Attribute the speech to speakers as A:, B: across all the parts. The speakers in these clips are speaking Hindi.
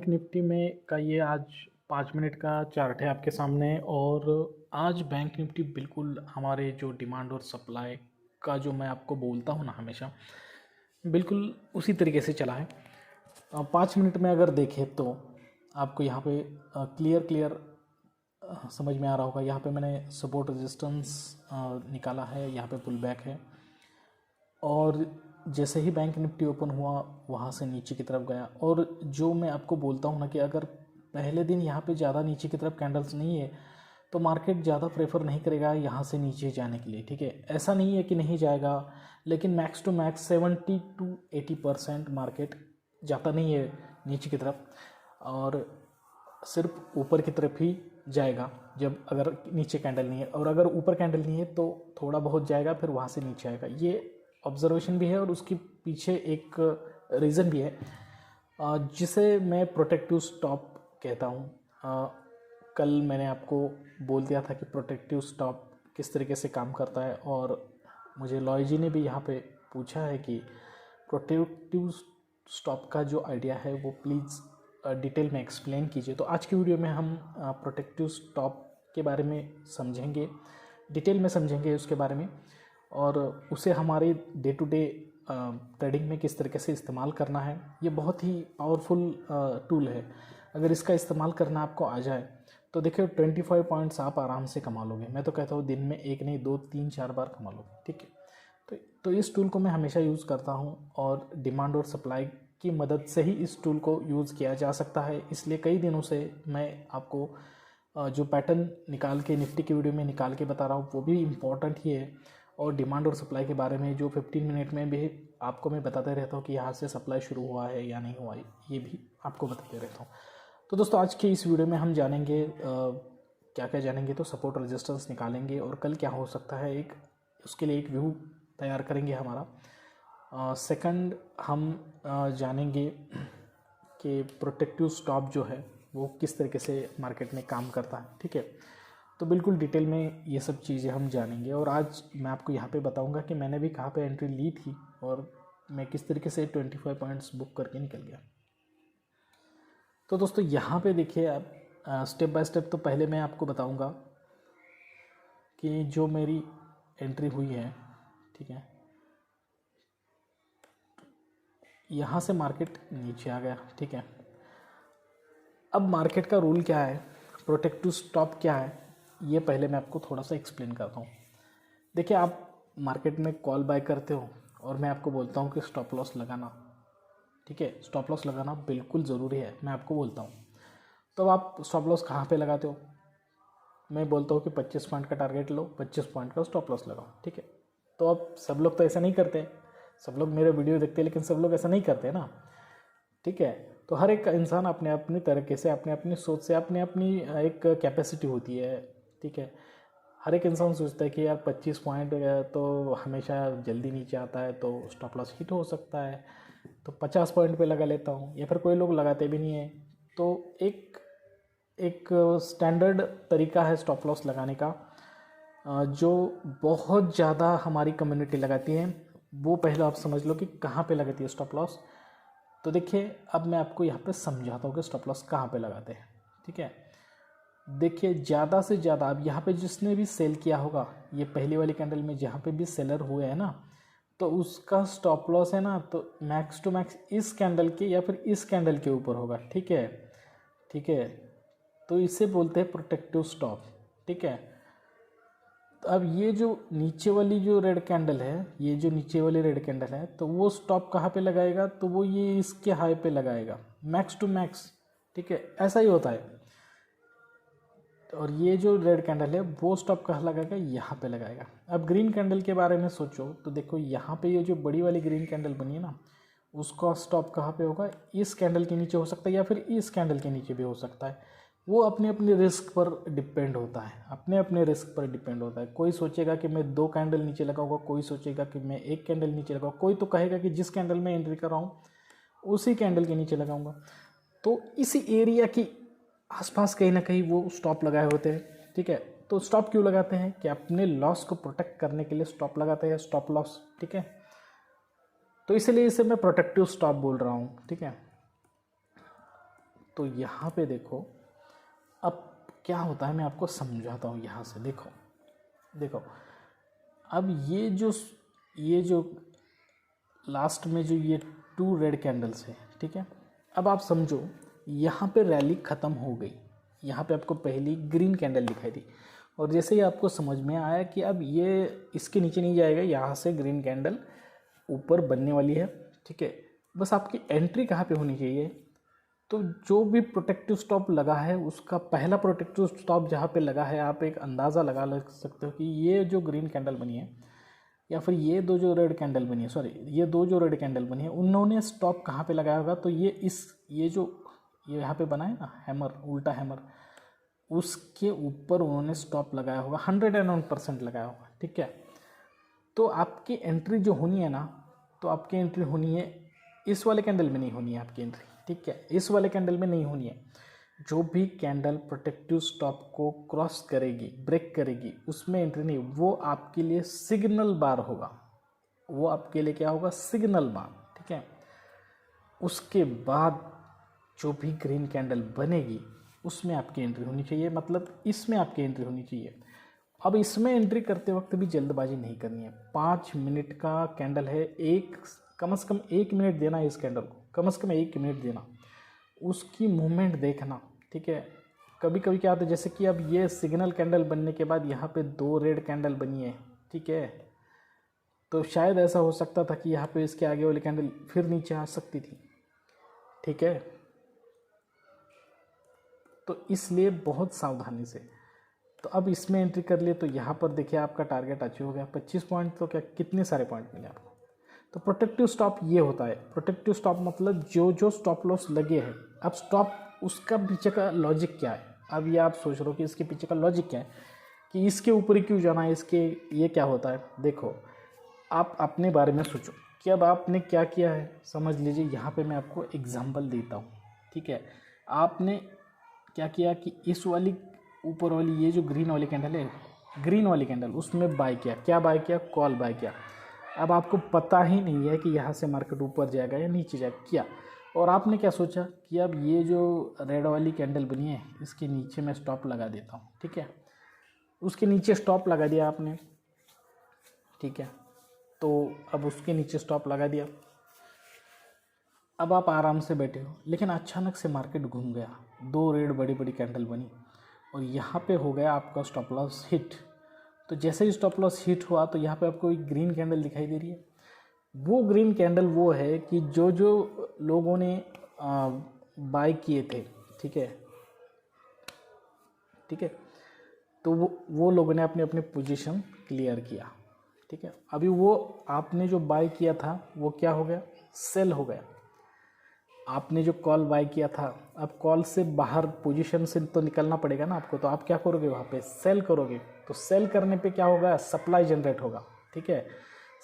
A: बैंक निफ्टी में का ये आज 5 मिनट का चार्ट है आपके सामने। और आज बैंक निफ्टी बिल्कुल हमारे जो डिमांड और सप्लाई का जो मैं आपको बोलता हूँ ना हमेशा, बिल्कुल उसी तरीके से चला है। 5 मिनट में अगर देखें तो आपको यहाँ पे क्लियर समझ में आ रहा होगा। यहाँ पे मैंने सपोर्ट रेजिस्टेंस निकाला है, यहाँ पे पुल बैक है और जैसे ही बैंक निफ्टी ओपन हुआ वहाँ से नीचे की तरफ गया। और जो मैं आपको बोलता हूँ ना कि अगर पहले दिन यहाँ पे ज़्यादा नीचे की तरफ कैंडल्स नहीं है तो मार्केट ज़्यादा प्रेफर नहीं करेगा यहाँ से नीचे जाने के लिए, ठीक है। ऐसा नहीं है कि नहीं जाएगा, लेकिन max to max 70 to 80% market जाता नहीं है नीचे की तरफ और सिर्फ ऊपर की तरफ ही जाएगा जब अगर नीचे कैंडल नहीं है। और अगर ऊपर कैंडल नहीं है तो थोड़ा बहुत जाएगा, फिर वहाँ से नीचे आएगा। ये ऑब्जर्वेशन भी है और उसके पीछे एक रीज़न भी है जिसे मैं प्रोटेक्टिव स्टॉप कहता हूँ। कल मैंने आपको बोल दिया था कि प्रोटेक्टिव स्टॉप किस तरीके से काम करता है, और मुझे लॉय जी ने भी यहाँ पे पूछा है कि प्रोटेक्टिव स्टॉप का जो आइडिया है वो प्लीज़ डिटेल में एक्सप्लेन कीजिए। तो आज की वीडियो में हम प्रोटेक्टिव स्टॉप के बारे में समझेंगे, डिटेल में समझेंगे उसके बारे में, और उसे हमारे डे टू डे ट्रेडिंग में किस तरीके से इस्तेमाल करना है। ये बहुत ही पावरफुल टूल है। अगर इसका इस्तेमाल करना आपको आ जाए तो देखिए 25 पॉइंट्स आप आराम से कमा लोगे। मैं तो कहता हूँ दिन में एक नहीं 2 3 4 बार कमा लोगे, ठीक है। तो इस टूल को मैं हमेशा यूज़ करता हूँ और डिमांड और सप्लाई की मदद से ही इस टूल को यूज़ किया जा सकता है। इसलिए कई दिनों से मैं आपको जो पैटर्न निकाल के निफ्टी की वीडियो में निकाल के बता रहा हूँ वो भी इम्पॉर्टेंट ही है, और डिमांड और सप्लाई के बारे में जो 15 मिनट में भी आपको मैं बताते रहता हूँ कि यहाँ से सप्लाई शुरू हुआ है या नहीं हुआ है, ये भी आपको बताते रहता हूँ। तो दोस्तों आज की इस वीडियो में हम जानेंगे क्या क्या जानेंगे। तो सपोर्ट रेजिस्टेंस निकालेंगे और कल क्या हो सकता है, एक उसके लिए एक व्यू तैयार करेंगे हमारा। सेकंड हम जानेंगे कि प्रोटेक्टिव स्टॉप जो है वो किस तरीके से मार्केट में काम करता है, ठीक है। तो बिल्कुल डिटेल में ये सब चीज़ें हम जानेंगे, और आज मैं आपको यहाँ पे बताऊँगा कि मैंने भी कहाँ पे एंट्री ली थी और मैं किस तरीके से 25 पॉइंट्स बुक करके निकल गया। तो दोस्तों यहाँ पे देखिए आप स्टेप बाय स्टेप। तो पहले मैं आपको बताऊँगा कि जो मेरी एंट्री हुई है, ठीक है, यहाँ से मार्केट नीचे आ गया, ठीक है। अब मार्केट का रूल क्या है, प्रोटेक्टिव स्टॉप क्या है, ये पहले मैं आपको थोड़ा सा एक्सप्लेन करता हूँ। देखिए आप मार्केट में कॉल बाय करते हो और मैं आपको बोलता हूँ कि स्टॉप लॉस लगाना, ठीक है। स्टॉप लॉस लगाना बिल्कुल ज़रूरी है, मैं आपको बोलता हूँ। तो आप स्टॉप लॉस कहाँ पे लगाते हो? मैं बोलता हूँ कि 25 पॉइंट का टारगेट लो, 25 पॉइंट का स्टॉप लॉस लगाओ, ठीक है। तो अब सब लोग तो ऐसा नहीं करते, सब लोग मेरे वीडियो देखते हैं लेकिन सब लोग ऐसा नहीं करते ना, ठीक है। तो हर एक इंसान अपने अपने तरीके से, अपने अपनी सोच से, अपनी अपनी एक कैपेसिटी होती है, ठीक है। हर एक इंसान सोचता है कि यार 25 पॉइंट तो हमेशा जल्दी नीचे आता है तो स्टॉप लॉस हिट हो सकता है, तो 50 पॉइंट पे लगा लेता हूँ, या फिर कोई लोग लगाते भी नहीं है। तो एक स्टैंडर्ड तरीका है स्टॉप लॉस लगाने का जो बहुत ज़्यादा हमारी कम्युनिटी लगाती है। वो पहले आप समझ लो कि कहाँ पे लगाती है स्टॉप लॉस। तो देखिए अब मैं आपको यहाँ पे समझाता हूँ कि स्टॉप लॉस कहाँ पे लगाते हैं, ठीक है। देखिए ज़्यादा से ज़्यादा अब यहाँ पे जिसने भी सेल किया होगा, ये पहली वाली कैंडल में जहाँ पे भी सेलर हुए हैं ना, तो उसका स्टॉप लॉस है ना, तो मैक्स टू मैक्स इस कैंडल के या फिर इस कैंडल के ऊपर होगा, ठीक है, ठीक है। तो इसे बोलते हैं प्रोटेक्टिव स्टॉप, ठीक है। तो अब ये जो नीचे वाली जो रेड कैंडल है, ये जो नीचे वाली रेड कैंडल है, तो वो स्टॉप कहाँ पे लगाएगा? तो वो ये इसके हाई पे लगाएगा, मैक्स टू मैक्स, ठीक है। ऐसा ही होता है। और ये जो रेड कैंडल है वो स्टॉप कहाँ लगाएगा? यहाँ पे लगाएगा। अब ग्रीन कैंडल के बारे में सोचो तो देखो यहाँ पे ये जो बड़ी वाली ग्रीन कैंडल बनी है ना, उसका स्टॉप कहाँ पे होगा? इस कैंडल के नीचे हो सकता है या फिर इस कैंडल के नीचे भी हो सकता है। वो अपने अपने रिस्क पर डिपेंड होता है, अपने अपने रिस्क पर डिपेंड होता है। कोई सोचेगा कि मैं 2 कैंडल नीचे लगाऊंगा, कोई सोचेगा कि मैं 1 कैंडल नीचे लगाऊंगा, कोई तो कहेगा कि जिस कैंडल में एंट्री कर रहा हूँ उसी कैंडल के नीचे लगाऊंगा। तो इसी एरिया की आसपास कहीं ना कहीं वो स्टॉप लगाए होते हैं, ठीक है। तो स्टॉप क्यों लगाते हैं? कि अपने लॉस को प्रोटेक्ट करने के लिए स्टॉप लगाते हैं, स्टॉप लॉस, ठीक है। तो इसलिए इसे मैं प्रोटेक्टिव स्टॉप बोल रहा हूँ, ठीक है। तो यहाँ पे देखो अब क्या होता है, मैं आपको समझाता हूँ। यहाँ से देखो देखो, अब ये जो लास्ट में जो ये 2 रेड कैंडल्स है, ठीक है। अब आप समझो यहाँ पे रैली ख़त्म हो गई, यहाँ पे आपको पहली ग्रीन कैंडल दिखाई दी, और जैसे ही आपको समझ में आया कि अब ये इसके नीचे नहीं जाएगा, यहाँ से ग्रीन कैंडल ऊपर बनने वाली है, ठीक है। बस आपकी एंट्री कहाँ पे होनी चाहिए, तो जो भी प्रोटेक्टिव स्टॉप लगा है उसका पहला प्रोटेक्टिव स्टॉप जहाँ पे लगा है, आप एक अंदाज़ा लगा सकते हो कि ये जो ग्रीन कैंडल बनी है या फिर ये दो जो रेड कैंडल बनी है, सॉरी ये दो जो रेड कैंडल बनी है, उन्होंने स्टॉप कहाँ पे लगाया होगा। तो ये जो ये यहाँ पे बना है ना हैमर, उल्टा हैमर, उसके ऊपर उन्होंने स्टॉप लगाया होगा, 101% लगाया होगा, ठीक है। तो आपकी एंट्री जो होनी है ना, तो आपकी एंट्री होनी है इस वाले कैंडल में नहीं होनी है आपकी एंट्री, ठीक है, इस वाले कैंडल में नहीं होनी है। जो भी कैंडल प्रोटेक्टिव स्टॉप को क्रॉस करेगी, ब्रेक करेगी, उसमें एंट्री नहीं, वो आपके लिए सिग्नल बार होगा, वो आपके लिए क्या होगा, सिग्नल बार, ठीक है। उसके बाद जो भी ग्रीन कैंडल बनेगी उसमें आपकी एंट्री होनी चाहिए, मतलब इसमें आपकी एंट्री होनी चाहिए। अब इसमें एंट्री करते वक्त भी जल्दबाजी नहीं करनी है। 5 मिनट का कैंडल है, कम से कम 1 मिनट देना है इस कैंडल को, कम से कम 1 मिनट देना, उसकी मूवमेंट देखना, ठीक है। कभी कभी क्या होता है, जैसे कि अब ये सिग्नल कैंडल बनने के बाद यहाँ पे 2 रेड कैंडल बनी है, ठीक है, तो शायद ऐसा हो सकता था कि यहाँ पे इसके आगे वाली कैंडल फिर नीचे आ सकती थी, ठीक है। तो इसलिए बहुत सावधानी से, तो अब इसमें एंट्री कर लिए, तो यहाँ पर देखिए आपका टारगेट अचीव हो गया 25 पॉइंट, तो क्या कितने सारे पॉइंट मिले आपको। तो प्रोटेक्टिव स्टॉप ये होता है, प्रोटेक्टिव स्टॉप मतलब जो स्टॉप लॉस लगे हैं। अब स्टॉप उसका पीछे का लॉजिक क्या है, अब ये आप सोच रहे हो कि इसके पीछे का लॉजिक क्या है, कि इसके ऊपर ही क्यों जाना है, इसके ये क्या होता है। देखो आप अपने बारे में सोचो कि अब आपने क्या किया है, समझ लीजिए यहाँ पे मैं आपको एग्जांपल देता हूँ, ठीक है। आपने क्या किया कि इस वाली ऊपर वाली ये जो ग्रीन वाली कैंडल है, ग्रीन वाली कैंडल, उसमें बाय किया, क्या बाय किया, कॉल बाय किया। अब आपको पता ही नहीं है कि यहाँ से मार्केट ऊपर जाएगा या नीचे जाएगा, क्या, और आपने क्या सोचा कि अब ये जो रेड वाली कैंडल बनी है इसके नीचे मैं स्टॉप लगा देता हूँ, ठीक है। उसके नीचे स्टॉप लगा दिया आपने, ठीक है। तो अब उसके नीचे स्टॉप लगा दिया, अब आप आराम से बैठे हो, लेकिन अचानक से मार्केट घूम गया, 2 रेड बड़ी बड़ी कैंडल बनी और यहाँ पे हो गया आपका स्टॉप लॉस हिट। तो जैसे ही स्टॉप लॉस हिट हुआ तो यहाँ पे आपको एक ग्रीन कैंडल दिखाई दे रही है। वो ग्रीन कैंडल वो है कि जो लोगों ने बाय किए थे, ठीक है, ठीक है, तो वो लोगों ने अपने अपने पोजीशन क्लियर किया, ठीक है। अभी वो आपने जो बाय किया था वो क्या हो गया, सेल हो गया। आपने जो कॉल बाय किया था, अब कॉल से बाहर पोजीशन से तो निकलना पड़ेगा ना आपको, तो आप क्या करोगे, वहाँ पे सेल करोगे। तो सेल करने पे क्या होगा, सप्लाई जनरेट होगा, ठीक है।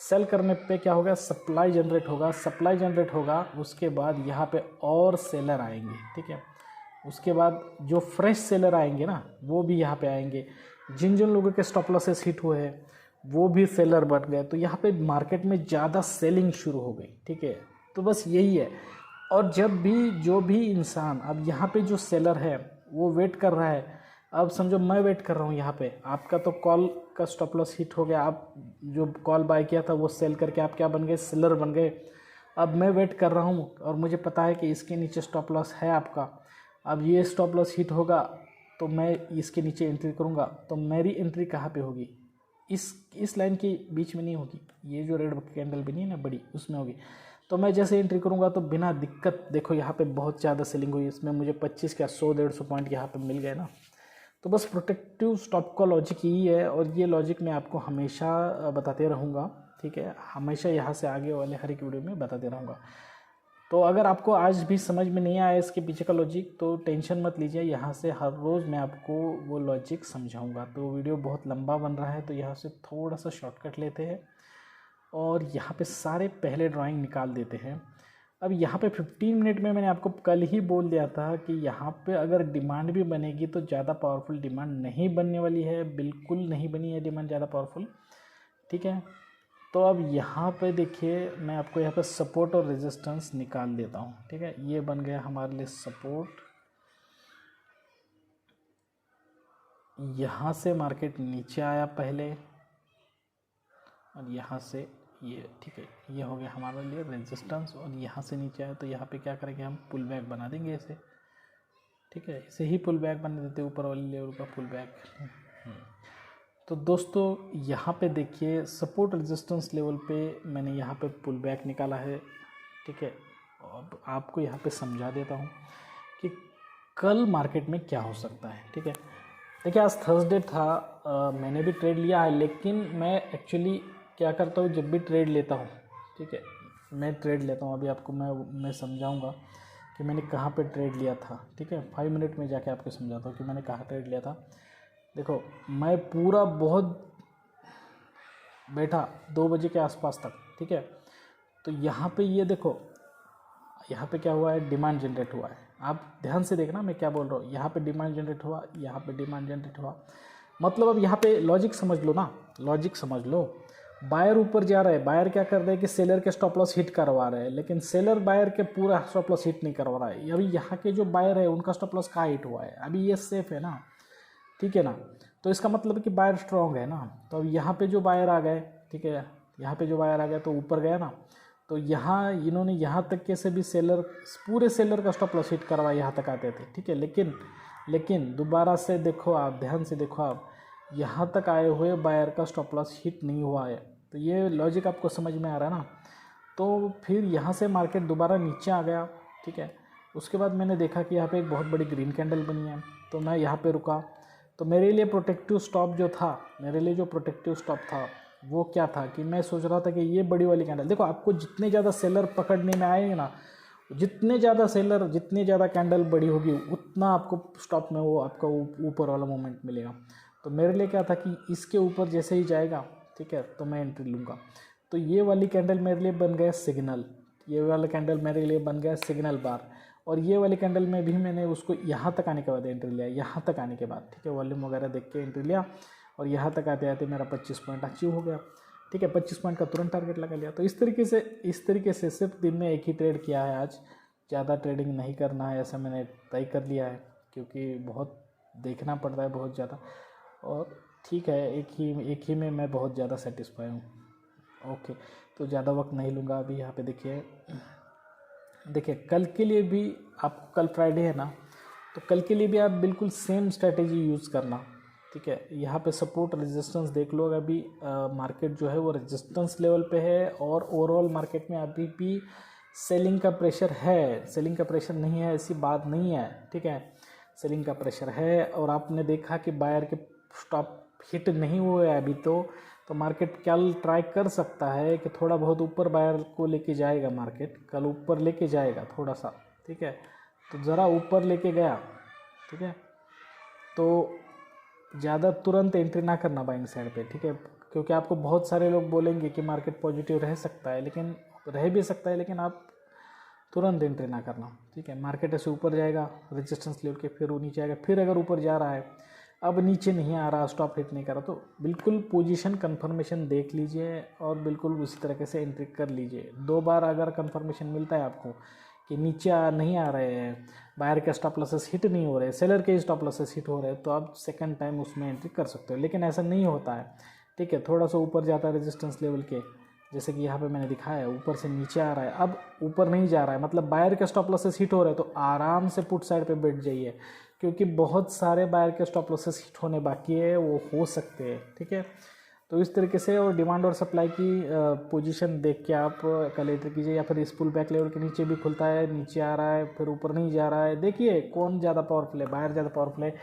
A: सेल करने पे क्या होगा, सप्लाई जनरेट होगा, सप्लाई जनरेट होगा, उसके बाद यहाँ पे और सेलर आएंगे, ठीक है। उसके बाद जो फ्रेश सेलर आएंगे ना, वो भी यहाँ पे आएंगे। जिन जिन लोगों के स्टॉप लॉसेस हिट हुए हैं वो भी सेलर बन गए, तो यहाँ पे मार्केट में ज़्यादा सेलिंग शुरू हो गई, ठीक है। तो बस यही है। और जब भी जो भी इंसान, अब यहाँ पे जो सेलर है वो वेट कर रहा है, अब समझो मैं वेट कर रहा हूँ यहाँ पे, आपका तो कॉल का स्टॉप लॉस हिट हो गया, आप जो कॉल बाय किया था वो सेल करके आप क्या बन गए, सेलर बन गए। अब मैं वेट कर रहा हूँ और मुझे पता है कि इसके नीचे स्टॉप लॉस है आपका, अब ये स्टॉप लॉस हिट होगा तो मैं इसके नीचे एंट्री करूँगा, तो मेरी एंट्री कहाँ पे होगी, इस लाइन के बीच में नहीं होगी, ये जो रेड कैंडल बनी है ना बड़ी, उसमें होगी। तो मैं जैसे एंट्री करूँगा तो बिना दिक्कत, देखो यहाँ पे बहुत ज़्यादा सेलिंग हुई, इसमें मुझे 25 क्या 100-150 पॉइंट यहाँ पे मिल गए ना। तो बस प्रोटेक्टिव स्टॉप का लॉजिक यही है, और ये लॉजिक मैं आपको हमेशा बताते रहूँगा, ठीक है, हमेशा यहाँ से आगे वाले हर एक वीडियो में बताते रहूँगा। तो अगर आपको आज भी समझ में नहीं आया इसके पीछे का लॉजिक, तो टेंशन मत लीजिए, यहाँ से हर रोज़ मैं आपको वो लॉजिक समझाऊँगा। तो वीडियो बहुत लंबा बन रहा है तो यहाँ से थोड़ा सा शॉर्टकट लेते हैं और यहाँ पे सारे पहले ड्राइंग निकाल देते हैं। अब यहाँ पे 15 मिनट में मैंने आपको कल ही बोल दिया था कि यहाँ पे अगर डिमांड भी बनेगी तो ज़्यादा पावरफुल डिमांड नहीं बनने वाली है, बिल्कुल नहीं बनी है डिमांड ज़्यादा पावरफुल, ठीक है। तो अब यहाँ पे देखिए मैं आपको यहाँ पे सपोर्ट और रेजिस्टेंस निकाल देता हूँ, ठीक है। ये बन गया हमारे लिए सपोर्ट यहाँ से मार्केट नीचे आया पहले और यहाँ से ये, ठीक है, ये हो गया हमारे लिए रेजिस्टेंस, और यहाँ से नीचे आया तो यहाँ पे क्या करेंगे हम, पुल बैक बना देंगे इसे, ठीक है, इसे ही पुल बैक बना देते ऊपर वाले लेवल का पुल बैक। तो दोस्तों यहाँ पे देखिए सपोर्ट रेजिस्टेंस लेवल पे मैंने यहाँ पे पुल बैक निकाला है, ठीक है। अब आपको यहाँ पे समझा देता हूँ कि कल मार्केट में क्या हो सकता है, ठीक है। देखिए आज थर्सडे था, मैंने भी ट्रेड लिया है, लेकिन मैं एक्चुअली क्या करता हूँ, जब भी ट्रेड लेता हूँ, ठीक है, मैं ट्रेड लेता हूँ, अभी आपको मैं समझाऊँगा कि मैंने कहाँ पे ट्रेड लिया था, ठीक है। 5 मिनट में जाके आपको समझाता हूँ कि मैंने कहाँ ट्रेड लिया था। देखो मैं पूरा बहुत बैठा 2 बजे के आसपास तक, ठीक है। तो यहाँ पे ये देखो, यहाँ पे क्या हुआ है, डिमांड जनरेट हुआ है। आप ध्यान से देखना मैं क्या बोल रहा हूँ, यहाँ पे डिमांड जनरेट हुआ, यहाँ पे डिमांड जनरेट हुआ, मतलब अब यहाँ पे लॉजिक समझ लो ना, लॉजिक समझ लो। बायर ऊपर जा रहा है, बायर क्या कर रहे हैं कि सेलर के स्टॉप लॉस हिट करवा रहे हैं, लेकिन सेलर बायर के पूरा स्टॉप लॉस हिट नहीं करवा रहा है। अभी यहाँ के जो बायर है उनका स्टॉप लॉस कहाँ हिट हुआ है, अभी ये सेफ है ना, ठीक है ना। तो इसका मतलब है कि बायर स्ट्रॉन्ग है ना। तो अब यहाँ पे जो बायर आ गए, ठीक है, यहाँ पे जो बायर आ गया तो ऊपर गया ना, तो यहाँ इन्होंने यहाँ तक के से भी सेलर, पूरे सेलर का स्टॉप लॉस हिट करवाया, यहाँ तक आते थे, ठीक है। लेकिन दोबारा से देखो आप, ध्यान से देखो आप, यहाँ तक आए हुए बायर का स्टॉप लॉस हिट नहीं हुआ है। तो ये लॉजिक आपको समझ में आ रहा है ना। तो फिर यहाँ से मार्केट दोबारा नीचे आ गया, ठीक है। उसके बाद मैंने देखा कि यहाँ पे एक बहुत बड़ी ग्रीन कैंडल बनी है, तो मैं यहाँ पे रुका। तो मेरे लिए प्रोटेक्टिव स्टॉप जो था, मेरे लिए जो प्रोटेक्टिव स्टॉप था वो क्या था कि मैं सोच रहा था कि ये बड़ी वाली कैंडल, देखो आपको जितने ज़्यादा सेलर पकड़ने में आएंगे ना, जितने ज़्यादा सेलर, जितनी ज़्यादा कैंडल बड़ी होगी, उतना आपको स्टॉप में वो आपका ऊपर वाला मोमेंट मिलेगा। तो मेरे लिए क्या था कि इसके ऊपर जैसे ही जाएगा, ठीक है, तो मैं एंट्री लूँगा। तो ये वाली कैंडल मेरे लिए बन गया सिग्नल, ये वाला कैंडल मेरे लिए बन गया सिग्नल बार, और ये वाली कैंडल में भी मैंने उसको यहाँ तक आने के बाद एंट्री लिया, यहाँ तक आने के बाद, ठीक है, वॉल्यूम वगैरह देख के एंट्री लिया, और यहाँ तक आते आते मेरा 25 पॉइंट अचीव हो गया, ठीक है। 25 पॉइंट का तुरंत टारगेट लगा लिया। तो इस तरीके से सिर्फ दिन में एक ही ट्रेड किया है आज, ज़्यादा ट्रेडिंग नहीं करना है ऐसा मैंने तय कर लिया है, क्योंकि बहुत देखना पड़ता है, बहुत ज़्यादा, और ठीक है, एक ही में मैं बहुत ज़्यादा सेटिस्फाई हूँ। ओके, तो ज़्यादा वक्त नहीं लूँगा। अभी यहाँ पे देखिए कल के लिए भी आप, कल फ्राइडे है ना, तो कल के लिए भी आप बिल्कुल सेम स्ट्रैटेजी यूज़ करना, ठीक है। यहाँ पे सपोर्ट रेजिस्टेंस देख लो, अभी मार्केट जो है वो रेजिस्टेंस लेवल पे है, और ओवरऑल मार्केट में अभी भी सेलिंग का प्रेशर है, सेलिंग का प्रेशर नहीं है ऐसी बात नहीं है, ठीक है, सेलिंग का प्रेशर है। और आपने देखा कि बायर के स्टॉप हिट नहीं हुए अभी, तो मार्केट कल ट्राई कर सकता है कि थोड़ा बहुत ऊपर बायर को लेके जाएगा, मार्केट कल ऊपर लेके जाएगा थोड़ा सा, ठीक है। तो ज़रा ऊपर लेके गया, ठीक है, तो ज़्यादा तुरंत एंट्री ना करना बाइंग साइड पे, ठीक है, क्योंकि आपको बहुत सारे लोग बोलेंगे कि मार्केट पॉजिटिव रह सकता है, लेकिन रह भी सकता है, लेकिन आप तुरंत एंट्री ना करना, ठीक है। मार्केट ऐसे ऊपर जाएगा रेजिस्टेंस लेवल के, फिर वो नीचे आएगा, फिर अगर ऊपर जा रहा है, अब नीचे नहीं आ रहा, स्टॉप हिट नहीं कर रहा, तो बिल्कुल पोजीशन कंफर्मेशन देख लीजिए और बिल्कुल उसी तरीके से एंट्री कर लीजिए। 2 बार अगर कंफर्मेशन मिलता है आपको कि नीचे नहीं आ रहे हैं, बायर के स्टॉप लॉसेस हिट नहीं हो रहे, सेलर के स्टॉप लॉसेस हिट हो रहे हैं, तो आप सेकंड टाइम उसमें एंट्री कर सकते हो। लेकिन ऐसा नहीं होता है, ठीक है, थोड़ा सा ऊपर जाता है रेजिस्टेंस लेवल के, जैसे कि यहाँ पे मैंने दिखाया ऊपर से नीचे आ रहा है, अब ऊपर नहीं जा रहा है, मतलब बायर के स्टॉप लॉसेस हिट हो रहे हैं, तो आराम से पुट साइड पे बैठ जाइए, क्योंकि बहुत सारे बायर के स्टॉप लॉसेस हिट होने बाकी है, वो हो सकते हैं, ठीक है। तो इस तरीके से, और डिमांड और सप्लाई की पोजीशन देख के आप कल एंट्री कीजिए, या फिर इस पुल बैक लेवल के नीचे भी खुलता है, नीचे आ रहा है, फिर ऊपर नहीं जा रहा है, देखिए कौन ज़्यादा पावरफुल है, बायर ज़्यादा पावरफुल है,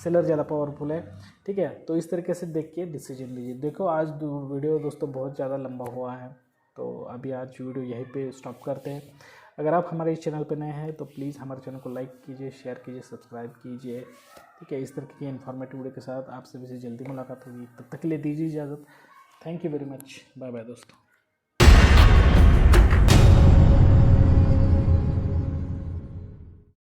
A: सेलर ज़्यादा पावरफुल है, ठीक है। तो इस तरीके से देख के डिसीजन लीजिए। देखो आज वीडियो दोस्तों बहुत ज़्यादा लंबा हुआ है, तो अभी आज वीडियो यहीं पे स्टॉप करते हैं। अगर आप हमारे इस चैनल पर नए हैं तो प्लीज़ हमारे चैनल को लाइक कीजिए, शेयर कीजिए, सब्सक्राइब कीजिए, ठीक है। इस तरह की इन्फॉर्मेटिव वीडियो के साथ आपसे भी जल्दी मुलाकात होगी, तब तक के लिए दीजिए इजाज़त। Thank you very much, bye bye दोस्तों।